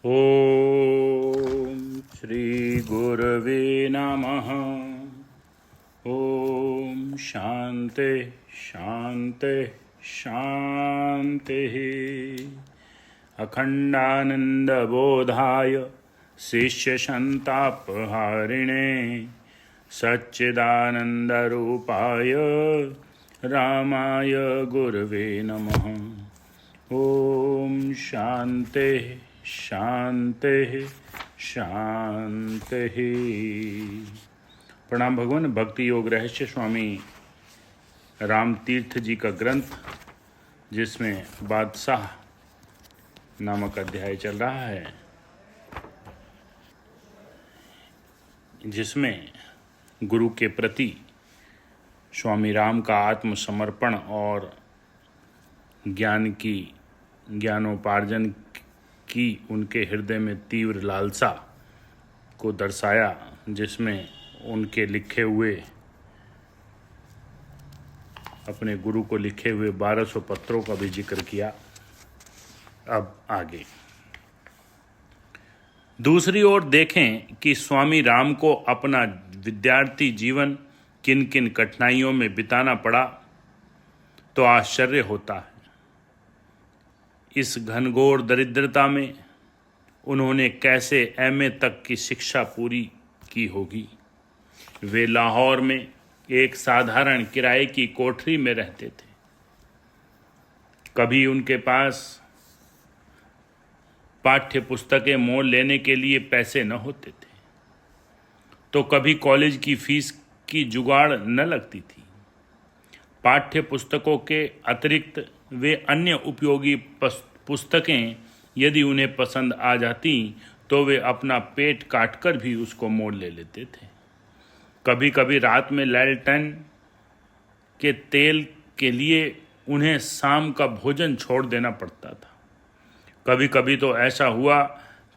ओम श्री गुरवे नमः। ओम शांति शांति शांति। अखंडानंद बोधाय शिष्य संतापहारिणे सच्चिदानंद रूपाय रामाय गुरवे नमः। ओम शांति शांति शांति। प्रणाम भगवान। भक्ति योग रहस्य स्वामी राम तीर्थ जी का ग्रंथ, जिसमें बादशाह नामक अध्याय चल रहा है, जिसमें गुरु के प्रति स्वामी राम का आत्मसमर्पण और ज्ञानोपार्जन की उनके हृदय में तीव्र लालसा को दर्शाया, जिसमें उनके लिखे हुए, अपने गुरु को लिखे हुए 1200 पत्रों का भी जिक्र किया। अब आगे दूसरी ओर देखें कि स्वामी राम को अपना विद्यार्थी जीवन किन किन कठिनाइयों में बिताना पड़ा तो आश्चर्य होता है। इस घनघोर दरिद्रता में उन्होंने कैसे एमए तक की शिक्षा पूरी की होगी। वे लाहौर में एक साधारण किराए की कोठरी में रहते थे। कभी उनके पास पाठ्य पुस्तकें मोल लेने के लिए पैसे न होते थे, तो कभी कॉलेज की फीस की जुगाड़ न लगती थी। पाठ्य पुस्तकों के अतिरिक्त वे अन्य उपयोगी पुस्तकें यदि उन्हें पसंद आ जाती तो वे अपना पेट काटकर भी उसको मोल ले लेते थे। कभी कभी रात में लैल्टन के तेल के लिए उन्हें शाम का भोजन छोड़ देना पड़ता था। कभी कभी तो ऐसा हुआ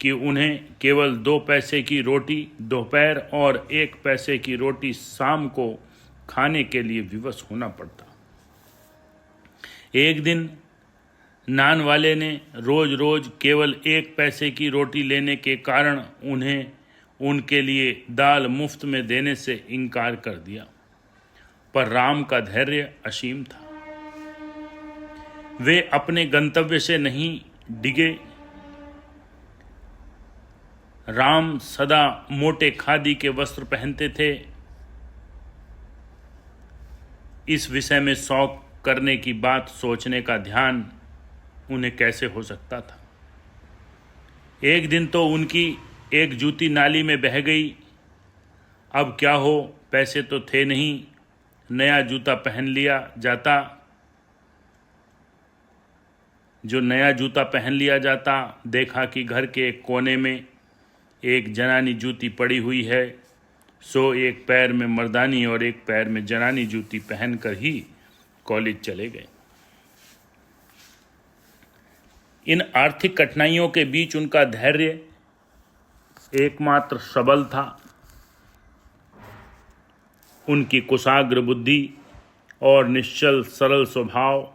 कि उन्हें केवल 2 पैसे की रोटी दोपहर और 1 पैसे की रोटी शाम को खाने के लिए विवश होना पड़ता। एक दिन नान वाले ने रोज रोज केवल 1 पैसे की रोटी लेने के कारण उन्हें उनके लिए दाल मुफ्त में देने से इनकार कर दिया, पर राम का धैर्य असीम था। वे अपने गंतव्य से नहीं डिगे। राम सदा मोटे खादी के वस्त्र पहनते थे। इस विषय में शौक करने की बात सोचने का ध्यान उन्हें कैसे हो सकता था। एक दिन तो उनकी एक जूती नाली में बह गई। अब क्या हो, पैसे तो थे नहीं, नया जूता पहन लिया जाता। जो नया जूता पहन लिया जाता, देखा कि घर के एक कोने में एक जनानी जूती पड़ी हुई है, सो एक पैर में मर्दानी और एक पैर में जनानी जूती पहनकर ही कॉलेज चले गए। इन आर्थिक कठिनाइयों के बीच उनका धैर्य एकमात्र सबल था। उनकी कुशाग्र बुद्धि और निश्चल सरल स्वभाव,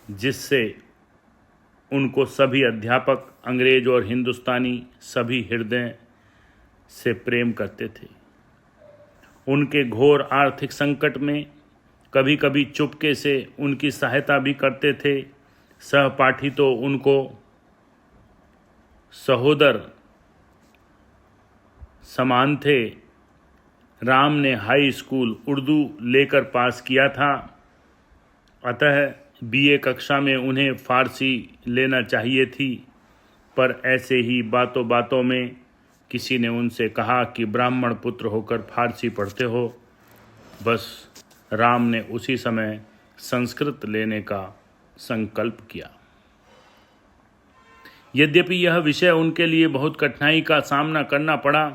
जिससे उनको सभी अध्यापक, अंग्रेज और हिंदुस्तानी सभी हृदय से प्रेम करते थे। उनके घोर आर्थिक संकट में कभी कभी चुपके से उनकी सहायता भी करते थे। सहपाठी तो उनको सहोदर समान थे। राम ने हाई स्कूल उर्दू लेकर पास किया था, अतः बीए कक्षा में उन्हें फारसी लेना चाहिए थी, पर ऐसे ही बातों बातों में किसी ने उनसे कहा कि ब्राह्मण पुत्र होकर फारसी पढ़ते हो। बस राम ने उसी समय संस्कृत लेने का संकल्प किया। यद्यपि यह विषय उनके लिए बहुत कठिनाई का सामना करना पड़ा,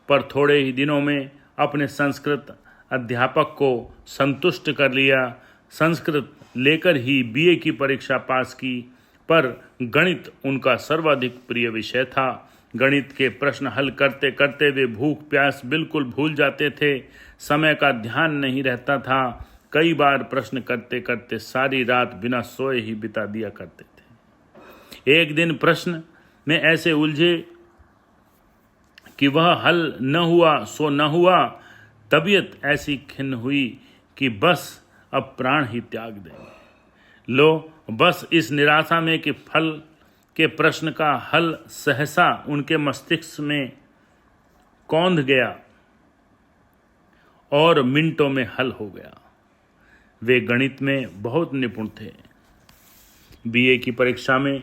पर थोड़े ही दिनों में अपने संस्कृत अध्यापक को संतुष्ट कर लिया। संस्कृत लेकर ही बीए की परीक्षा पास की, पर गणित उनका सर्वाधिक प्रिय विषय था। गणित के प्रश्न हल करते करते वे भूख प्यास बिल्कुल भूल जाते थे। समय का ध्यान नहीं रहता था। कई बार प्रश्न करते करते सारी रात बिना सोए ही बिता दिया करते थे। एक दिन प्रश्न में ऐसे उलझे कि वह हल न हुआ सो न हुआ। तबीयत ऐसी खिन्न हुई कि बस अब प्राण ही त्याग देंगे। लो बस इस निराशा में कि फल के प्रश्न का हल सहसा उनके मस्तिष्क में कौंध गया और मिनटों में हल हो गया। वे गणित में बहुत निपुण थे। बीए की परीक्षा में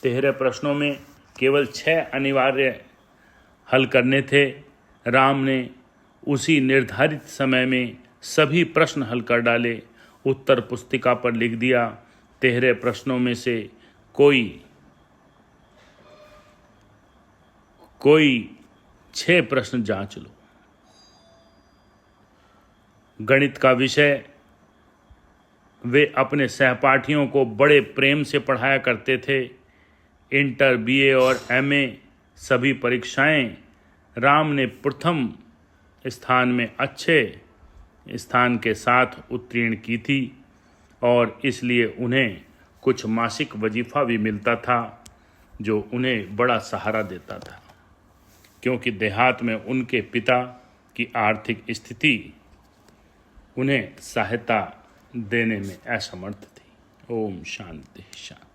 13 प्रश्नों में केवल 6 अनिवार्य हल करने थे। राम ने उसी निर्धारित समय में सभी प्रश्न हल कर डाले, उत्तर पुस्तिका पर लिख दिया। 13 प्रश्नों में से कोई 6 प्रश्न जांच लो। गणित का विषय वे अपने सहपाठियों को बड़े प्रेम से पढ़ाया करते थे। इंटर, बीए और एमए सभी परीक्षाएं राम ने प्रथम स्थान में अच्छे स्थान के साथ उत्तीर्ण की थी और इसलिए उन्हें कुछ मासिक वजीफा भी मिलता था जो उन्हें बड़ा सहारा देता था, क्योंकि देहात में उनके पिता की आर्थिक स्थिति उन्हें सहायता देने में असमर्थ थी। ओम शांति शांति।